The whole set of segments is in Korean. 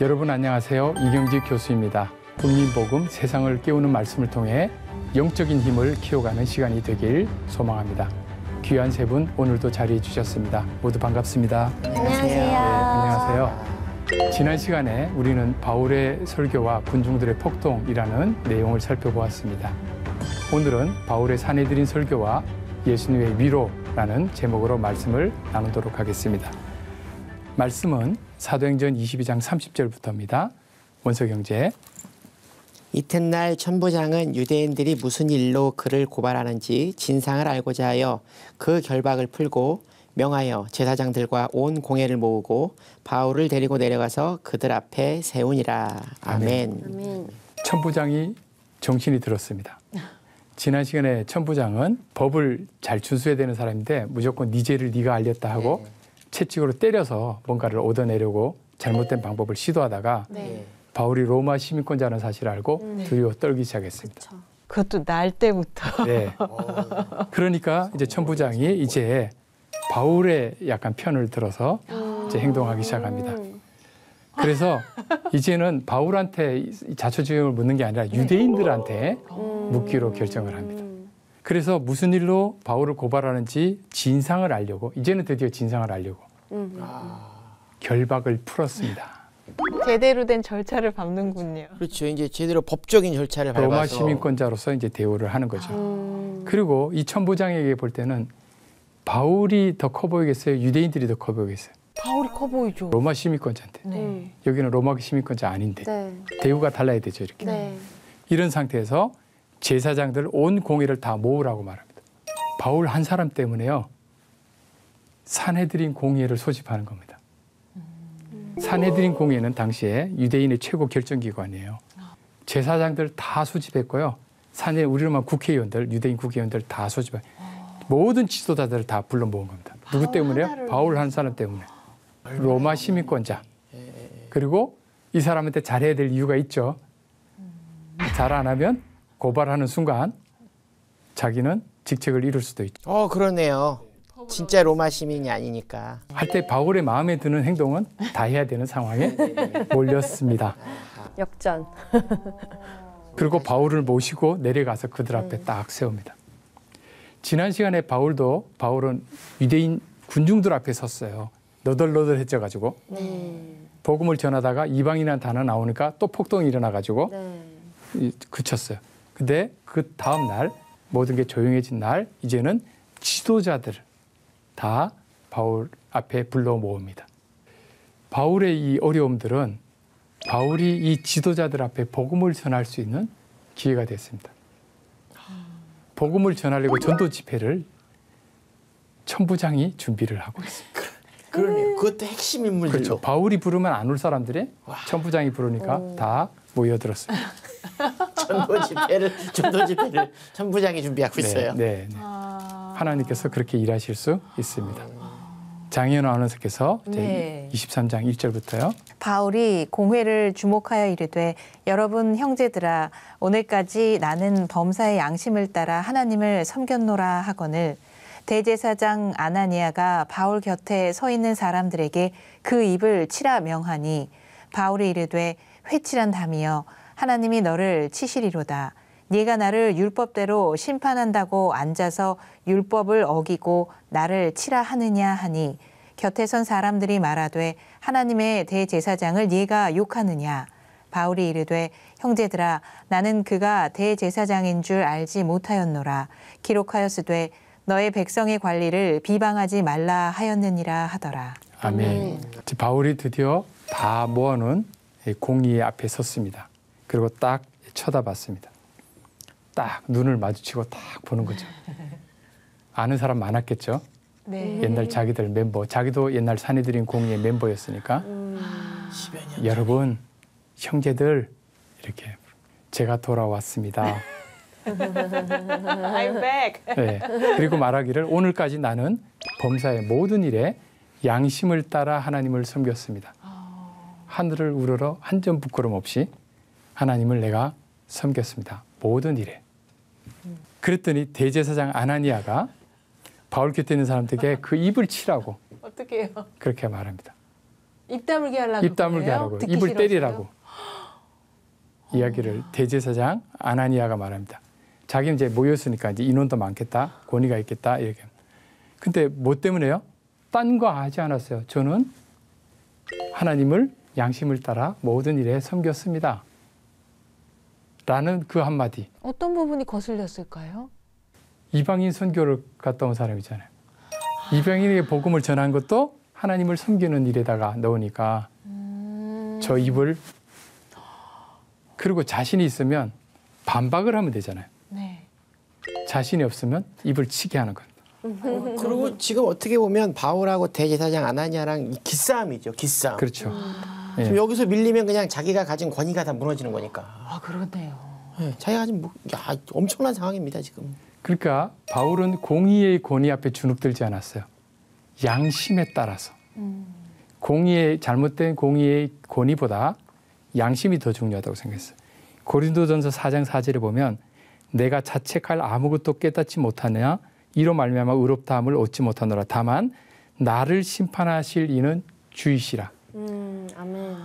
여러분 안녕하세요. 이경직 교수입니다. 국민복음 세상을 깨우는 말씀을 통해 영적인 힘을 키워가는 시간이 되길 소망합니다. 귀한 세 분 오늘도 자리해 주셨습니다. 모두 반갑습니다. 안녕하세요. 네, 안녕하세요. 지난 시간에 우리는 바울의 설교와 군중들의 폭동이라는 내용을 살펴보았습니다. 오늘은 바울의 산헤드린 설교와 예수님의 위로라는 제목으로 말씀을 나누도록 하겠습니다. 말씀은 사도행전 22장 30절부터입니다. 원서경제. 이튿날 천부장은 유대인들이 무슨 일로 그를 고발하는지 진상을 알고자 하여 그 결박을 풀고 명하여 제사장들과 온 공회를 모으고 바울을 데리고 내려가서 그들 앞에 세우니라. 아멘. 아멘. 천부장이 정신이 들었습니다. 지난 시간에 천부장은 법을 잘 준수해야 되는 사람인데 무조건 네 죄를 네가 알렸다 하고 채찍으로 때려서 뭔가를 얻어내려고 잘못된 방법을 시도하다가 바울이 로마 시민권자라는 사실을 알고 두려워 떨기 시작했습니다. 그쵸. 그것도 날 때부터. 네. 그러니까 이제 천부장이 이제 바울의 약간 편을 들어서 이제 행동하기 시작합니다. 그래서 이제는 바울한테 자초지종을 묻는 게 아니라 유대인들한테 묻기로 결정을 합니다. 그래서 무슨 일로 바울을 고발하는지 진상을 알려고, 이제는 드디어 진상을 알려고 결박을 풀었습니다. 제대로 된 절차를 밟는군요. 그렇죠. 이제 제대로 법적인 절차를 밟아서 로마 시민권자로서 이제 대우를 하는 거죠. 그리고 이 천부장에게 볼 때는 바울이 더 커 보이겠어요? 유대인들이 더 커 보이겠어요? 바울이 커 보이죠. 로마 시민권자인데. 네. 여기는 로마 시민권자 아닌데. 네. 대우가 달라야 되죠, 이렇게. 네. 이런 상태에서 제사장들 온 공회를 다 모으라고 말합니다. 바울 한 사람 때문에요. 산헤드린 공회를 소집하는 겁니다. 산헤드린 공회는 당시에 유대인의 최고 결정기관이에요. 제사장들 다 소집했고요. 우리로 말하면 국회의원들, 유대인 국회의원들 다 소집해. 모든 지도자들을 다 불러 모은 겁니다. 누구 때문에요? 바울 한 사람 때문에. 로마 시민권자. 그리고 이 사람한테 잘해야 될 이유가 있죠. 잘 안 하면 고발하는 순간 자기는 직책을 잃을 수도 있죠. 그러네요. 진짜 로마 시민이 아니니까. 할 때 바울의 마음에 드는 행동은 다 해야 되는 상황에 몰렸습니다. 역전. 그리고 바울을 모시고 내려가서 그들 앞에 딱 세웁니다. 지난 시간에 바울은 유대인 군중들 앞에 섰어요. 너덜너덜해져가지고 복음을 전하다가 이방인이라는 단어 나오니까 또 폭동이 일어나가지고 그쳤어요. 근데 그 다음 날 모든 게 조용해진 날 이제는 지도자들 다 바울 앞에 불러 모읍니다. 바울의 이 어려움들은 바울이 이 지도자들 앞에 복음을 전할 수 있는 기회가 됐습니다. 복음을 전하려고 전도 집회를 천부장이 준비를 하고 있습니다. 그러네요. 그것도 핵심 인물들로. 그렇죠. 바울이 부르면 안 올 사람들이 천부장이 부르니까 다 모여들었습니다. 전도 집회를 천부장이 준비하고 있어요. 네. 하나님께서 그렇게 일하실 수 있습니다. 장현우 아나운서께서 23장 1절부터요. 바울이 공회를 주목하여 이르되 여러분 형제들아 오늘까지 나는 범사의 양심을 따라 하나님을 섬겼노라 하거늘 대제사장 아나니아가 바울 곁에 서 있는 사람들에게 그 입을 치라 명하니 바울이 이르되 회칠한 담이여 하나님이 너를 치시리로다. 네가 나를 율법대로 심판한다고 앉아서 율법을 어기고 나를 치라 하느냐 하니 곁에 선 사람들이 말하되 하나님의 대제사장을 네가 욕하느냐. 바울이 이르되 형제들아 나는 그가 대제사장인 줄 알지 못하였노라. 기록하였으되 너의 백성의 관리를 비방하지 말라 하였느니라 하더라. 아멘. 바울이 드디어 다 모아놓은 공의 앞에 섰습니다. 그리고 딱 쳐다봤습니다. 딱 눈을 마주치고 딱 보는 거죠. 아는 사람 많았겠죠. 네. 옛날 자기들 멤버, 자기도 옛날 산헤드린 공의의 멤버였으니까. 여러분, 형제들 이렇게 제가 돌아왔습니다. I'm back. 네. 그리고 말하기를 오늘까지 나는 범사의 모든 일에 양심을 따라 하나님을 섬겼습니다. 하늘을 우러러 한 점 부끄럼 없이 하나님을 내가 섬겼습니다. 모든 일에. 그랬더니 대제사장 아나니아가 바울 곁에 있는 사람들에게 그 입을 치라고 어떻게 해요? 그렇게 말합니다. 입 다물게 하려고 입 다물게 하라고 듣기 입을 싫어서요? 때리라고 이야기를 대제사장 아나니아가 말합니다. 자기는 이제 모였으니까 이제 인원도 많겠다, 권위가 있겠다 이렇게. 근데 뭐 때문에요? 딴 거 하지 않았어요. 저는 하나님을 양심을 따라 모든 일에 섬겼습니다. 라는 그 한마디. 어떤 부분이 거슬렸을까요? 이방인 선교를 갔다 온 사람이잖아요. 이방인에게 복음을 전한 것도 하나님을 섬기는 일에다가 넣으니까 저 입을, 그리고 자신이 있으면 반박을 하면 되잖아요. 네. 자신이 없으면 입을 치게 하는 겁니다. 그리고 지금 어떻게 보면 바울하고 대제사장 아나니아랑 기싸움이죠. 기싸움. 그렇죠. 예. 지금 여기서 밀리면 그냥 자기가 가진 권위가 다 무너지는 거니까. 아, 그러네요. 예, 자기가 가진 엄청난 상황입니다 지금. 그러니까 바울은 공의의 권위 앞에 주눅들지 않았어요. 양심에 따라서. 공의의 잘못된 공의의 권위보다 양심이 더 중요하다고 생각했어요. 고린도전서 4장 4절에 보면 내가 자책할 아무것도 깨닫지 못하느냐 이로 말미암아 의롭다함을 얻지 못하노라. 다만 나를 심판하실 이는 주이시라. 아멘.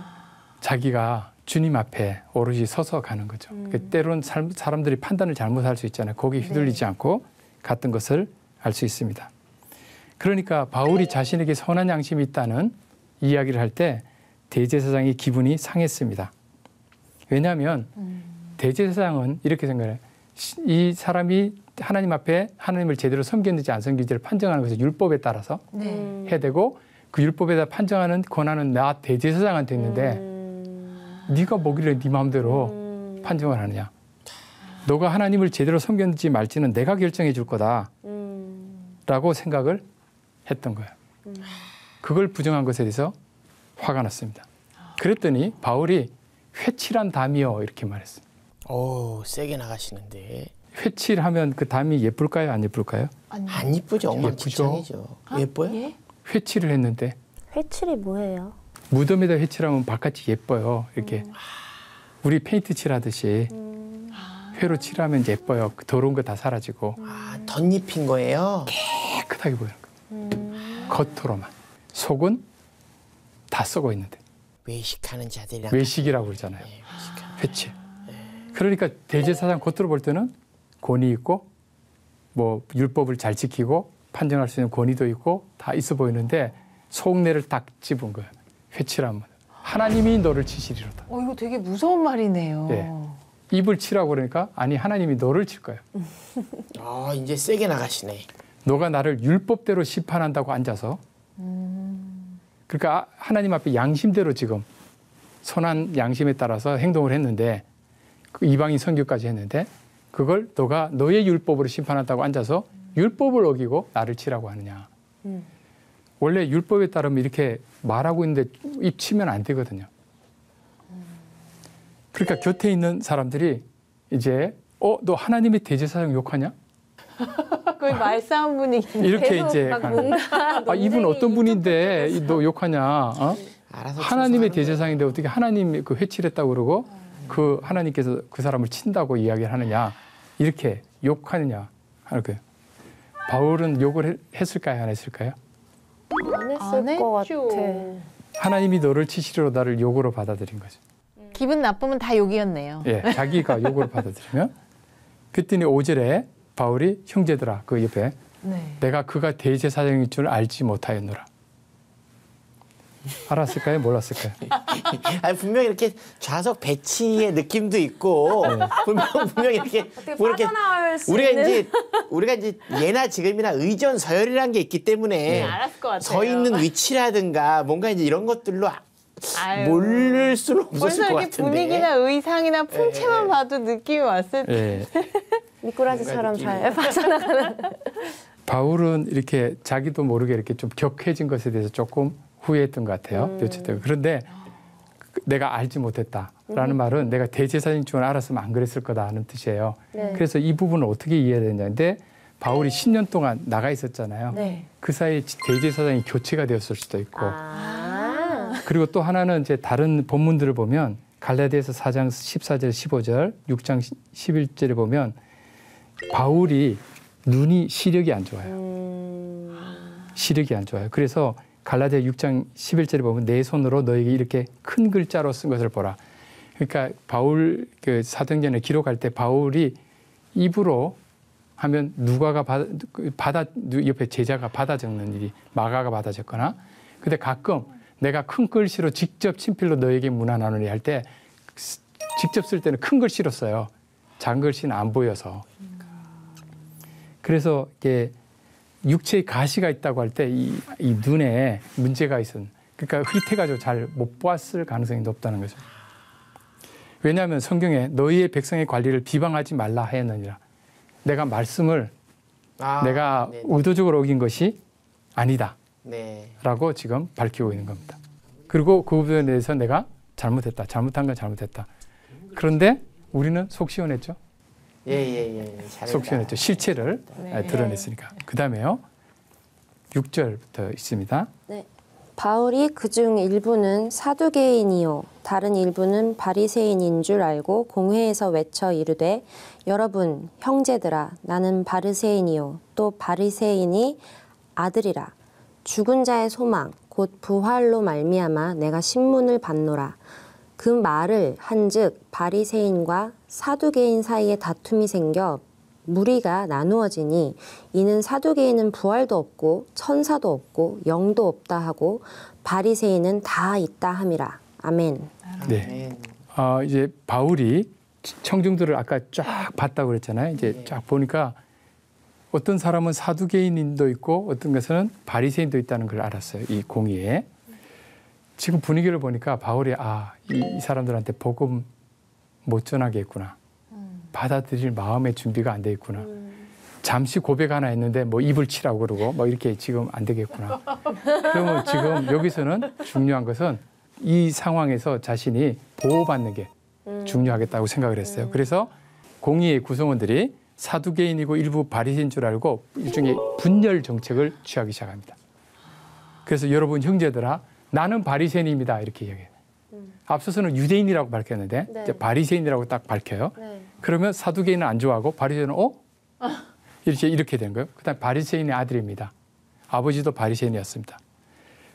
자기가 주님 앞에 오롯이 서서 가는 거죠. 때로는 사람들이 판단을 잘못할 수 있잖아요. 거기에 휘둘리지 않고 갔던 것을 알 수 있습니다. 그러니까 바울이 자신에게 선한 양심이 있다는 이야기를 할 때 대제사장의 기분이 상했습니다. 왜냐하면 대제사장은 이렇게 생각해요. 이 사람이 하나님 앞에 하나님을 제대로 섬겼는지 안 섬겼는지를 판정하는 것은 율법에 따라서 네. 해야 되고 그 율법에다 판정하는 권한은 나 대제사장한테 있는데 네가 뭐길래 네 마음대로 판정을 하느냐. 너가 하나님을 제대로 섬겼는지 말지는 내가 결정해 줄 거다 라고 생각을 했던 거예요. 그걸 부정한 것에 대해서 화가 났습니다. 그랬더니 바울이 회칠한 담이요 이렇게 말했어요. 오, 세게 나가시는데. 회칠하면 그 담이 예쁠까요? 안 예쁠까요? 안 이쁘죠. 엉망진창이죠. 예뻐요? 예? 회칠을 했는데 회칠이 뭐예요? 무덤에다 회칠하면 바깥이 예뻐요. 이렇게 우리 페인트 칠하듯이 회로 칠하면 예뻐요. 그 더러운 거 다 사라지고 아, 덧입힌 거예요? 깨끗하게 보이는 거예요. 겉으로만. 속은 다 썩어 있는데. 외식하는 자들이랑 외식이라고 그러잖아요. 네, 외식하는. 회칠. 그러니까 대제사장 겉으로 볼 때는 권위 있고 뭐 율법을 잘 지키고 판정할 수 있는 권위도 있고 다 있어 보이는데 속내를 딱 찝은 거예요. 회칠하면 하나님이 너를 치시리로다. 이거 되게 무서운 말이네요. 예. 입을 치라고 그러니까 아니 하나님이 너를 칠 거예요. 아, 이제 세게 나가시네. 너가 나를 율법대로 심판한다고 앉아서 그러니까 하나님 앞에 양심대로 지금 선한 양심에 따라서 행동을 했는데 그 이방인 선교까지 했는데 그걸 너가 너의 율법으로 심판한다고 앉아서 율법을 어기고 나를 치라고 하느냐. 원래 율법에 따르면 이렇게 말하고 있는데 입 치면 안 되거든요. 그러니까 곁에 있는 사람들이 이제 너 하나님의 대제사장 욕하냐? 거의 말싸움 분위기. 이렇게 이제 막 가는 거예요. 뭔가 이분 어떤 분인데 너 욕하냐? 알아서 하나님의 청소하는 대제사장인데 어떻게 하나님이 그 회칠했다고 그러고 그 하나님께서 그 사람을 친다고 이야기를 하느냐? 이렇게 욕하느냐? 하는 거예요. 바울은 욕을 했을까요? 안 했을까요? 안 했을 것 같아. 하나님이 너를 치시려 나를 욕으로 받아들인 거죠. 기분 나쁘면 다 욕이었네요. 예, 자기가 욕으로 받아들이면 그랬더니 5절에 바울이 형제들아 그 옆에 네. 내가 그가 대제사장인 줄 알지 못하였노라. 알았을까요? 몰랐을까요? 아니, 분명히 이렇게 좌석 배치의 느낌도 있고 분명히 이렇게 어떻게 뭐 이렇게 빠져나올 수 우리가 있는 이제 예나 지금이나 의전 서열이라는 게 있기 때문에 알았을 것 같아요. 서 있는 위치라든가 뭔가 이제 이런 것들로 아유. 모를 수는 없었을 벌써 것 이렇게 같은데. 분위기나 의상이나 풍채만 봐도 느낌이 왔을 때. 예. 미꾸라지처럼 잘 빠져나가는. 바울은 이렇게 자기도 모르게 이렇게 좀 격해진 것에 대해서 조금 후회했던 것 같아요. 묘체되고. 그런데 내가 알지 못했다라는 말은 내가 대제사장인 줄 알았으면 안 그랬을 거다 하는 뜻이에요. 네. 그래서 이 부분을 어떻게 이해해야 되냐인데 바울이 10년 동안 나가 있었잖아요. 네. 그 사이에 대제사장이 교체가 되었을 수도 있고 그리고 또 하나는 이제 다른 본문들을 보면 갈라디아서 4장 14절 15절 6장 11절에 보면 바울이 눈이 시력이 안 좋아요. 시력이 안 좋아요. 그래서 갈라디아 6장 11절에 보면 내 손으로 너에게 이렇게 큰 글자로 쓴 것을 보라. 그러니까 바울 그 사도행전을 기록할 때 바울이 입으로 하면 누가가 받아 옆에 제자가 받아 적는 일이 마가가 받아 적거나 근데 가끔 내가 큰 글씨로 직접 친필로 너에게 문안하노니 할 때 직접 쓸 때는 큰 글씨로 써요. 작은 글씨는 안 보여서. 그래서 이게 육체에 가시가 있다고 할 때 이 눈에 문제가 있은 그러니까 흐릿해가지고 잘 못 보았을 가능성이 높다는 거죠. 왜냐하면 성경에 너희의 백성의 관리를 비방하지 말라 하였느니라. 내가 말씀을 내가 네네. 의도적으로 어긴 것이 아니다. 네. 라고 지금 밝히고 있는 겁니다. 그리고 그 부분에 대해서 내가 잘못했다. 잘못한 건 잘못했다. 그런데 우리는 속 시원했죠. 예. 속 시원했죠. 실체를 드러냈으니까. 그 다음에요. 6절부터 있습니다. 네. 바울이 그중 일부는 사두개인이요 다른 일부는 바리새인인 줄 알고 공회에서 외쳐 이르되 여러분 형제들아 나는 바리새인이요 또 바리새인이 아들이라 죽은 자의 소망 곧 부활로 말미암아 내가 신문을 받노라. 그 말을 한즉 바리새인과 사두개인 사이에 다툼이 생겨 무리가 나누어지니 이는 사두개인은 부활도 없고 천사도 없고 영도 없다 하고 바리새인은 다 있다 함이라. 아멘. 네. 이제 바울이 청중들을 아까 쫙 봤다고 그랬잖아요. 이제 쫙 보니까 어떤 사람은 사두개인도 있고 어떤 것은 바리새인도 있다는 걸 알았어요. 이 공의에. 지금 분위기를 보니까 바울이 이 사람들한테 복음 못 전하겠구나. 받아들일 마음의 준비가 안 돼 있구나. 잠시 고백 하나 했는데 뭐 입을 치라고 그러고 뭐 이렇게 지금 안 되겠구나. 그러면 지금 여기서는 중요한 것은 이 상황에서 자신이 보호받는 게 중요하겠다고 생각을 했어요. 그래서 공의의 구성원들이 사두개인이고 일부 바리새인 줄 알고 일종의 분열 정책을 취하기 시작합니다. 그래서 여러분 형제들아 나는 바리새인입니다 이렇게 이야기해요. 앞서서는 유대인이라고 밝혔는데 네. 이제 바리새인이라고 딱 밝혀요. 네. 그러면 사두개인은 안 좋아하고 바리새인은 이렇게 되는 거예요. 그다음 바리새인의 아들입니다. 아버지도 바리새인이었습니다.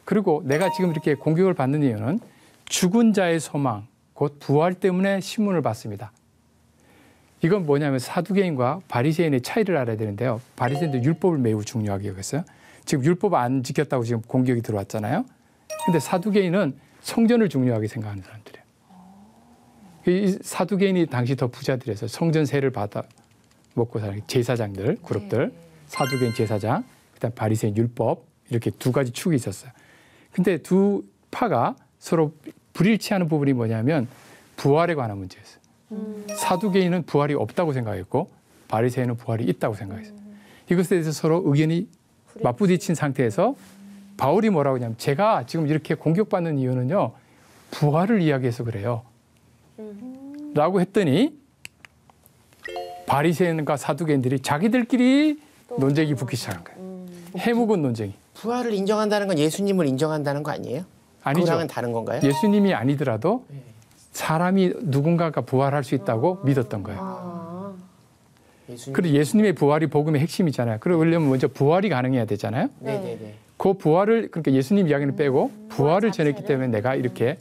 그리고 내가 지금 이렇게 공격을 받는 이유는 죽은 자의 소망 곧 부활 때문에 신문을 받습니다. 이건 뭐냐면 사두개인과 바리새인의 차이를 알아야 되는데요. 바리새인도 율법을 매우 중요하게 여겼어요. 지금 율법 안 지켰다고 지금 공격이 들어왔잖아요. 근데 사두개인은 성전을 중요하게 생각하는 사람들이에요. 이 사두개인이 당시 더 부자들에서 성전세를 받아 먹고 사는 제사장들, 그룹들, 사두개인 제사장, 그다음 바리새인 율법 이렇게 두 가지 축이 있었어요. 근데 두 파가 서로 불일치하는 부분이 뭐냐면 부활에 관한 문제였어요. 사두개인은 부활이 없다고 생각했고 바리새인은 부활이 있다고 생각했어요. 이것에 대해서 서로 의견이 맞부딪힌 상태에서 바울이 뭐라고 하냐면 제가 지금 이렇게 공격받는 이유는요. 부활을 이야기해서 그래요. 라고 했더니 바리새인과 사두개인들이 자기들끼리 논쟁이 붙기 시작한 거예요. 해묵은 논쟁이. 부활을 인정한다는 건 예수님을 인정한다는 거 아니에요? 아니죠. 그거랑은 다른 건가요? 예수님이 아니더라도 사람이 누군가가 부활할 수 있다고 믿었던 거예요. 예수님. 그리고 예수님의 부활이 복음의 핵심이잖아요. 그러려면 먼저 부활이 가능해야 되잖아요. 네네네. 그 부활을 그러니까 예수님 이야기는 빼고 부활을 전했기 때문에 내가 이렇게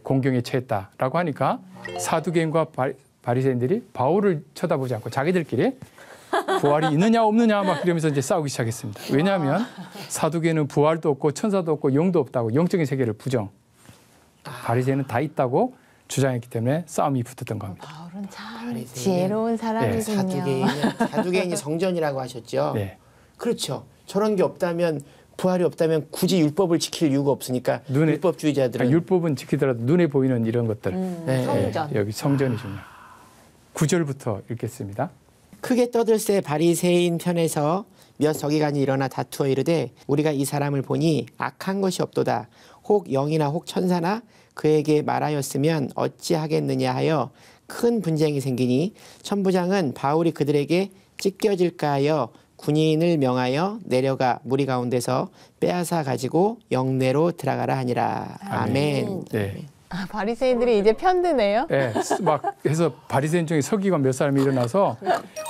공경에 처했다라고 하니까 사두개인과 바리새인들이 바울을 쳐다보지 않고 자기들끼리 부활이 있느냐 없느냐 막 그러면서 이제 싸우기 시작했습니다. 왜냐하면 사두개인은 부활도 없고 천사도 없고 영도 없다고 영적인 세계를 부정. 바리새인은 다 있다고 주장했기 때문에 싸움이 붙었던 겁니다. 바울은 참 바리새인은 지혜로운 사람이군요. 사두개인이 성전이라고 하셨죠. 네. 그렇죠. 저런 게 없다면 부활이 없다면 굳이 율법을 지킬 이유가 없으니까 율법주의자들은 율법은 지키더라도 눈에 보이는 이런 것들. 성전. 여기 성전이 중요해요. 9절부터 읽겠습니다. 크게 떠들새 바리새인 편에서 몇 서기관이 일어나 다투어 이르되 우리가 이 사람을 보니 악한 것이 없도다. 혹 영이나 혹 천사나 그에게 말하였으면 어찌하겠느냐 하여 큰 분쟁이 생기니 천부장은 바울이 그들에게 찢겨질까 하여 군인을 명하여 내려가 무리 가운데서 빼앗아 가지고 영내로 들어가라 하니라. 아멘. 네. 바리새인들이 이제 편드네요. 네, 막 해서 바리새인 중에 서기관 몇 사람이 일어나서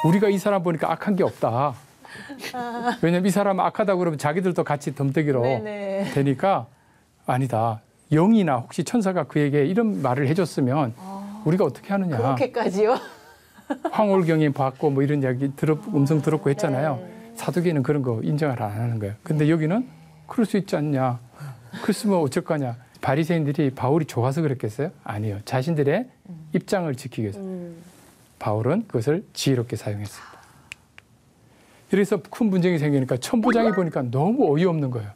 우리가 이 사람 보니까 악한 게 없다. 왜냐면 이 사람 악하다고 그러면 자기들도 같이 덤태기로 네네. 되니까 아니다. 영이나 혹시 천사가 그에게 이런 말을 해줬으면 우리가 어떻게 하느냐. 그렇게까지요? 황홀경에 봤고 뭐 이런 이야기 음성 들었고 했잖아요. 사두개는 그런 거 인정을 안 하는 거예요. 근데 여기는 그럴 수 있지 않냐. 그랬으면 어쩔 거냐. 바리새인들이 바울이 좋아서 그랬겠어요? 아니요. 자신들의 입장을 지키기 위해서. 바울은 그것을 지혜롭게 사용했습니다. 그래서 큰 분쟁이 생기니까 천부장이 보니까 너무 어이없는 거예요.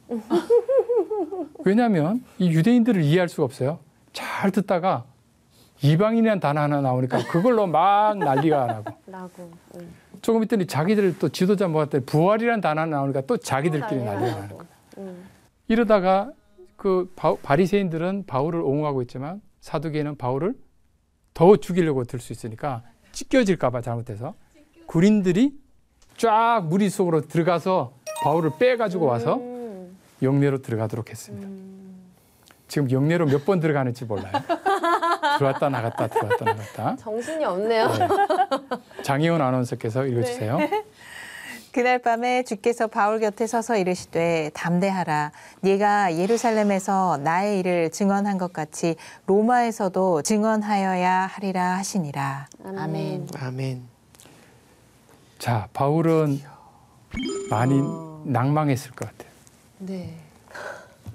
왜냐하면 이 유대인들을 이해할 수가 없어요. 잘 듣다가 이방인이라는 단어 하나 나오니까 그걸로 막 난리가 나고. 조금 있더니 자기들 또 지도자 모았더니 부활이라는 단어 하나 나오니까 또 자기들끼리 난리가 나는 거예요. 이러다가 그 바리새인들은 바울을 옹호하고 있지만 사두개인은 바울을 더 죽이려고 들 수 있으니까 찢겨질까 봐 잘못해서 군인들이 쫙 무리 속으로 들어가서 바울을 빼가지고 와서 영내로 들어가도록 했습니다. 지금 영내로 몇 번 들어가는지 몰라요. 들어왔다 나갔다 들어왔다 나갔다. 정신이 없네요. 네. 장희원 아나운서께서 읽어주세요. 그날 밤에 주께서 바울 곁에 서서 이르시되 담대하라. 네가 예루살렘에서 나의 일을 증언한 것 같이 로마에서도 증언하여야 하리라 하시니라. 아멘. 아멘. 자, 바울은 많이 낭망했을 것 같아요. 네.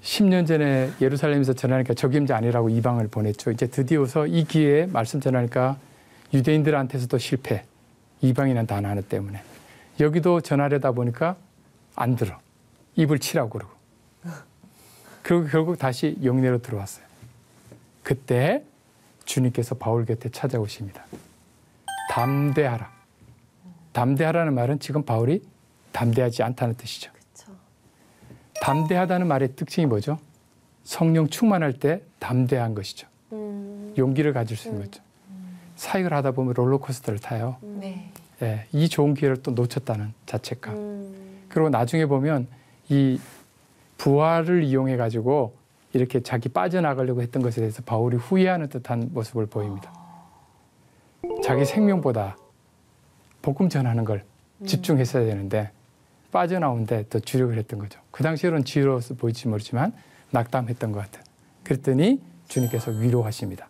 10년 전에 예루살렘에서 전하니까 적임자 아니라고 이방을 보냈죠. 이제 드디어서 이 기회에 말씀 전하니까 유대인들한테서도 실패. 이방이라는 단어 하나 때문에. 여기도 전하려다 보니까 안 들어. 입을 치라고 그러고. 그리고 결국 다시 영내로 들어왔어요. 그때 주님께서 바울 곁에 찾아오십니다. 담대하라. 담대하라는 말은 지금 바울이 담대하지 않다는 뜻이죠. 담대하다는 말의 특징이 뭐죠? 성령 충만할 때 담대한 것이죠. 용기를 가질 수 있는 거죠. 사역을 하다 보면 롤러코스터를 타요. 네. 예, 이 좋은 기회를 또 놓쳤다는 자책감. 그리고 나중에 보면 이 부활을 이용해 가지고 이렇게 자기 빠져나가려고 했던 것에 대해서 바울이 후회하는 듯한 모습을 보입니다. 자기 생명보다 복음 전하는 걸 집중했어야 되는데 빠져나오는데 더 주력을 했던 거죠. 그 당시에는 지혜로워서 보일지 모르지만 낙담했던 것 같아요. 그랬더니 주님께서 위로하십니다.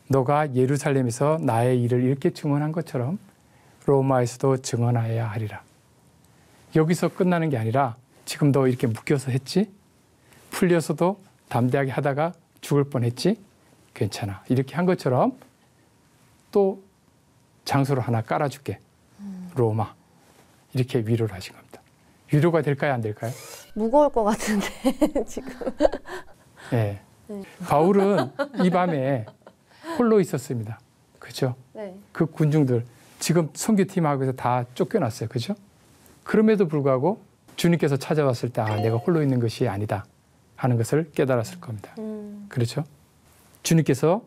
너가 예루살렘에서 나의 일을 이렇게 증언한 것처럼 로마에서도 증언하여야 하리라. 여기서 끝나는 게 아니라 지금 너 이렇게 묶여서 했지? 풀려서도 담대하게 하다가 죽을 뻔했지? 괜찮아. 이렇게 한 것처럼 또 장소를 하나 깔아줄게. 로마. 이렇게 위로를 하신 겁니다. 위로가 될까요? 안 될까요? 무거울 것 같은데 지금. 네. 바울은 이 밤에 홀로 있었습니다. 그렇죠? 네. 그 군중들 지금 선교팀하고서 다 쫓겨났어요. 그렇죠? 그럼에도 불구하고 주님께서 찾아왔을 때 아, 내가 홀로 있는 것이 아니다 하는 것을 깨달았을 겁니다. 그렇죠? 주님께서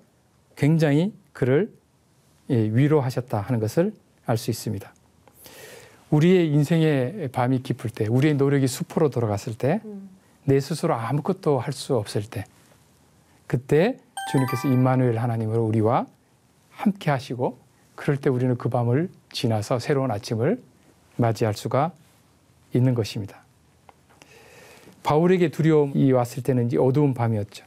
굉장히 그를 위로하셨다 하는 것을 알 수 있습니다. 우리의 인생의 밤이 깊을 때, 우리의 노력이 수포로 돌아갔을 때, 내 스스로 아무것도 할 수 없을 때, 그때 주님께서 임마누엘 하나님으로 우리와 함께 하시고, 그럴 때 우리는 그 밤을 지나서 새로운 아침을 맞이할 수가 있는 것입니다. 바울에게 두려움이 왔을 때는 이 어두운 밤이었죠.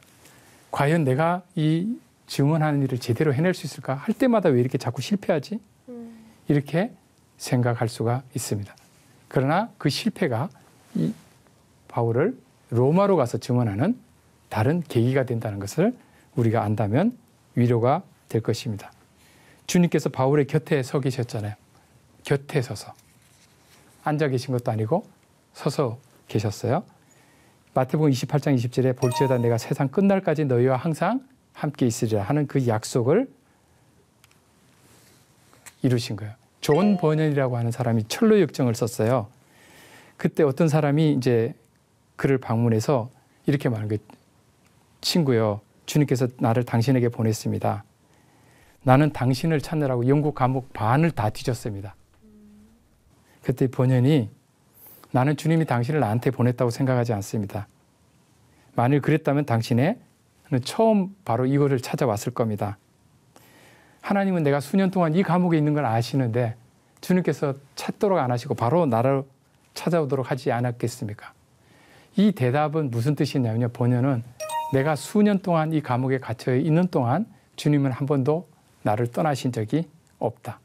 과연 내가 이 증언하는 일을 제대로 해낼 수 있을까? 할 때마다 왜 이렇게 자꾸 실패하지? 이렇게 생각할 수가 있습니다. 그러나 그 실패가 이 바울을 로마로 가서 증언하는 다른 계기가 된다는 것을 우리가 안다면 위로가 될 것입니다. 주님께서 바울의 곁에 서 계셨잖아요. 곁에 서서. 앉아 계신 것도 아니고 서서 계셨어요. 마태복음 28장 20절에 볼지어다 내가 세상 끝날까지 너희와 항상 함께 있으리라 하는 그 약속을 이루신 거예요. 존 버년이라고 하는 사람이 철로 역정을 썼어요. 그때 어떤 사람이 이제 그를 방문해서 이렇게 말한 거예요. 친구요, 주님께서 나를 당신에게 보냈습니다. 나는 당신을 찾느라고 영국 감옥 반을 다 뒤졌습니다. 그때 버년이 나는 주님이 당신을 나한테 보냈다고 생각하지 않습니다. 만일 그랬다면 당신은 처음 바로 이거를 찾아왔을 겁니다. 하나님은 내가 수년 동안 이 감옥에 있는 걸 아시는데 주님께서 찾도록 안 하시고 바로 나를 찾아오도록 하지 않았겠습니까? 이 대답은 무슨 뜻이냐면요. 본연은 내가 수년 동안 이 감옥에 갇혀 있는 동안 주님은 한 번도 나를 떠나신 적이 없다.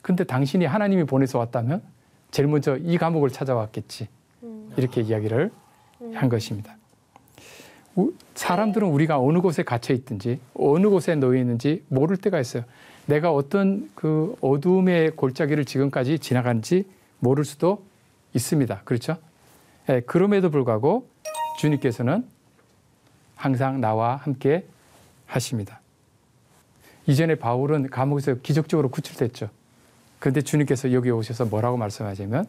근데 당신이 하나님이 보내서 왔다면 제일 먼저 이 감옥을 찾아왔겠지. 이렇게 이야기를 한 것입니다. 사람들은 우리가 어느 곳에 갇혀 있든지 어느 곳에 놓여 있는지 모를 때가 있어요. 내가 어떤 그 어둠의 골짜기를 지금까지 지나간지 모를 수도 있습니다. 그렇죠? 예, 그럼에도 불구하고 주님께서는 항상 나와 함께 하십니다. 이전에 바울은 감옥에서 기적적으로 구출됐죠. 그런데 주님께서 여기 오셔서 뭐라고 말씀하시냐면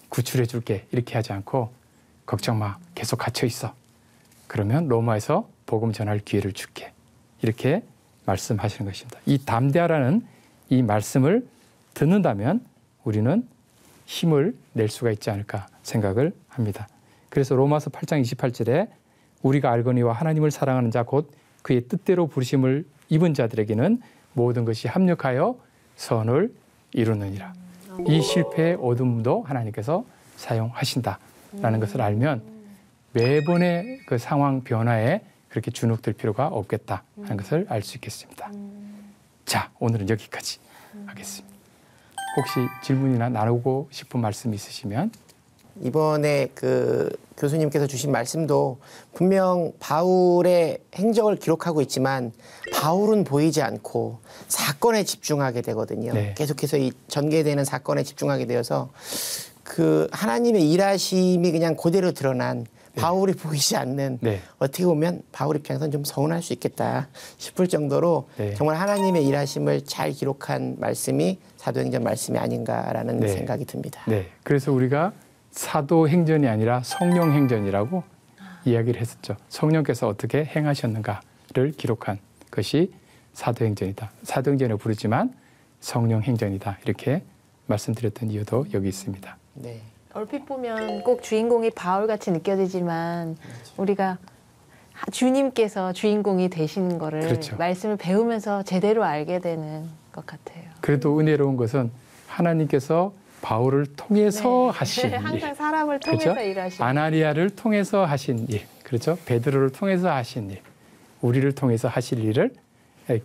구출해 줄게 이렇게 하지 않고 걱정 마 계속 갇혀 있어. 그러면 로마에서 복음 전할 기회를 줄게. 이렇게 말씀하시는 것입니다. 이 담대하라는 이 말씀을 듣는다면 우리는 힘을 낼 수가 있지 않을까 생각을 합니다. 그래서 로마서 8장 28절에 우리가 알거니와 하나님을 사랑하는 자 곧 그의 뜻대로 부르심을 입은 자들에게는 모든 것이 합력하여 선을 이루느니라. 이 실패의 어둠도 하나님께서 사용하신다라는 것을 알면 매번의 그 상황 변화에 그렇게 주눅들 필요가 없겠다 하는 것을 알 수 있겠습니다. 자, 오늘은 여기까지 하겠습니다. 혹시 질문이나 나누고 싶은 말씀 있으시면 이번에 그 교수님께서 주신 말씀도 분명 바울의 행적을 기록하고 있지만 바울은 보이지 않고 사건에 집중하게 되거든요. 네. 계속해서 이 전개되는 사건에 집중하게 되어서 그 하나님의 일하심이 그냥 그대로 드러난 바울이 보이지 않는 네. 어떻게 보면 바울 입장에서는 좀 서운할 수 있겠다 싶을 정도로 네. 정말 하나님의 일하심을 잘 기록한 말씀이 사도행전 말씀이 아닌가라는 네. 생각이 듭니다. 네, 그래서 우리가 사도행전이 아니라 성령행전이라고 이야기를 했었죠. 성령께서 어떻게 행하셨는가를 기록한 것이 사도행전이다. 사도행전을 부르지만 성령행전이다. 이렇게 말씀드렸던 이유도 여기 있습니다. 네. 얼핏 보면 꼭 주인공이 바울같이 느껴지지만 우리가 주님께서 주인공이 되시는 거를 그렇죠. 말씀을 배우면서 제대로 알게 되는 것 같아요. 그래도 은혜로운 것은 하나님께서 바울을 통해서 하신 일. 항상 사람을 통해서 그렇죠? 일하시는 아나니아를 통해서 하신 일. 그렇죠? 베드로를 통해서 하신 일. 우리를 통해서 하실 일을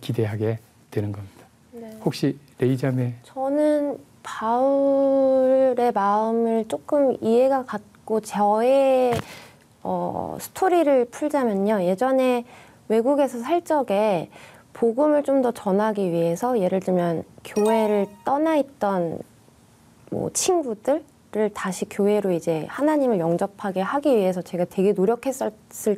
기대하게 되는 겁니다. 네. 혹시 레이자매 저는 바울의 마음을 조금 이해가 갔고 저의 스토리를 풀자면요. 예전에 외국에서 살 적에 복음을 좀 더 전하기 위해서 예를 들면 교회를 떠나 있던 뭐 친구들을 다시 교회로 이제 하나님을 영접하게 하기 위해서 제가 되게 노력했을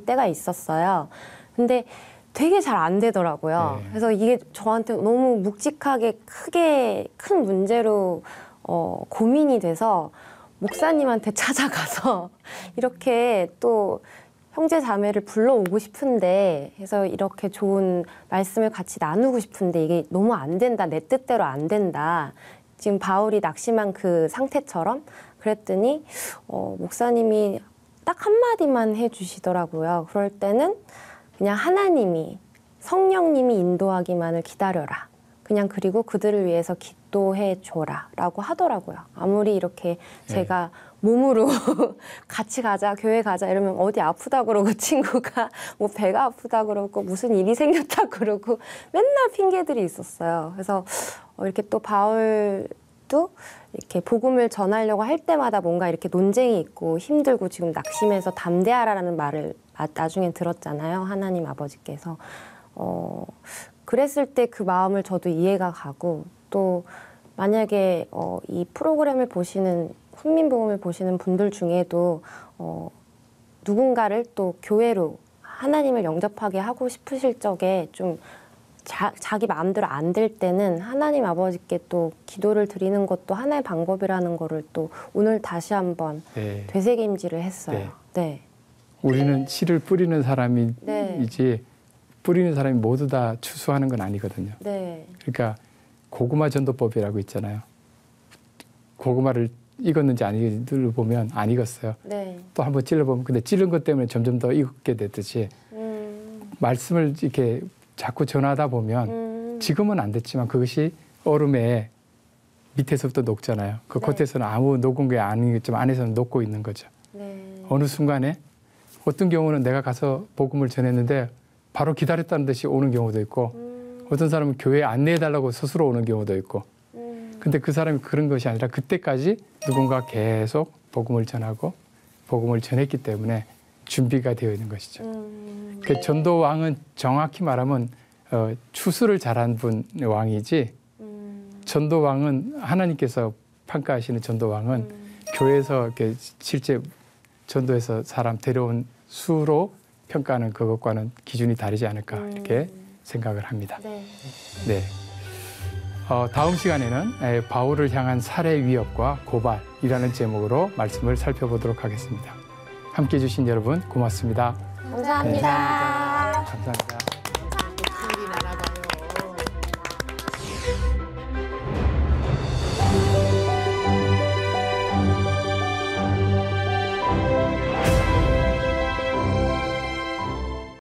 때가 있었어요. 근데 되게 잘 안 되더라고요. 네. 그래서 이게 저한테 너무 묵직하게 크게 큰 문제로 고민이 돼서 목사님한테 찾아가서 이렇게 또 형제 자매를 불러오고 싶은데 해서 이렇게 좋은 말씀을 같이 나누고 싶은데 이게 너무 안 된다. 내 뜻대로 안 된다. 지금 바울이 낙심한 그 상태처럼 그랬더니 목사님이 딱 한마디만 해주시더라고요. 그럴 때는 그냥 하나님이 성령님이 인도하기만을 기다려라. 그냥 그리고 그들을 위해서 기도해 줘라 라고 하더라고요. 아무리 이렇게 제가 몸으로 같이 가자 교회 가자 이러면 어디 아프다 그러고 친구가 뭐 배가 아프다 그러고 무슨 일이 생겼다 그러고 맨날 핑계들이 있었어요. 그래서 이렇게 또 바울도 이렇게 복음을 전하려고 할 때마다 뭔가 이렇게 논쟁이 있고 힘들고 지금 낙심해서 담대하라는 말을 나중에 들었잖아요. 하나님 아버지께서. 그랬을 때 그 마음을 저도 이해가 가고 또 만약에 이 프로그램을 보시는 훈민복음을 보시는 분들 중에도 누군가를 또 교회로 하나님을 영접하게 하고 싶으실 적에 좀 자기 마음대로 안 될 때는 하나님 아버지께 또 기도를 드리는 것도 하나의 방법이라는 거를 또 오늘 다시 한번 네. 되새김질을 했어요. 네. 네. 우리는 씨를 뿌리는 사람이 네. 이제 뿌리는 사람이 모두 다 추수하는 건 아니거든요. 네. 그러니까 고구마 전도법이라고 있잖아요. 고구마를 익었는지 안 익었는지 보면 안 익었어요. 네. 또 한번 찔러보면 근데 찌른 것 때문에 점점 더 익게 되듯이 말씀을 이렇게 자꾸 전하다 보면 지금은 안 됐지만 그것이 얼음에 밑에서부터 녹잖아요. 그 네. 겉에서는 아무 녹은 게 아니겠지만 안에서는 녹고 있는 거죠. 네. 어느 순간에 어떤 경우는 내가 가서 복음을 전했는데 바로 기다렸다는 듯이 오는 경우도 있고 어떤 사람은 교회에 안내해달라고 스스로 오는 경우도 있고 근데 그 사람이 그런 것이 아니라 그때까지 누군가 계속 복음을 전하고 복음을 전했기 때문에 준비가 되어 있는 것이죠. 그 전도왕은 정확히 말하면 추수를 잘한 분 왕이지 전도왕은 하나님께서 평가하시는 전도왕은 교회에서 이렇게 실제 전도해서 사람 데려온 수로 평가하는 그것과는 기준이 다르지 않을까 이렇게 생각을 합니다. 네. 네. 다음 시간에는 바울을 향한 살해 위협과 고발이라는 제목으로 말씀을 살펴보도록 하겠습니다. 함께해 주신 여러분 고맙습니다. 감사합니다. 감사합니다.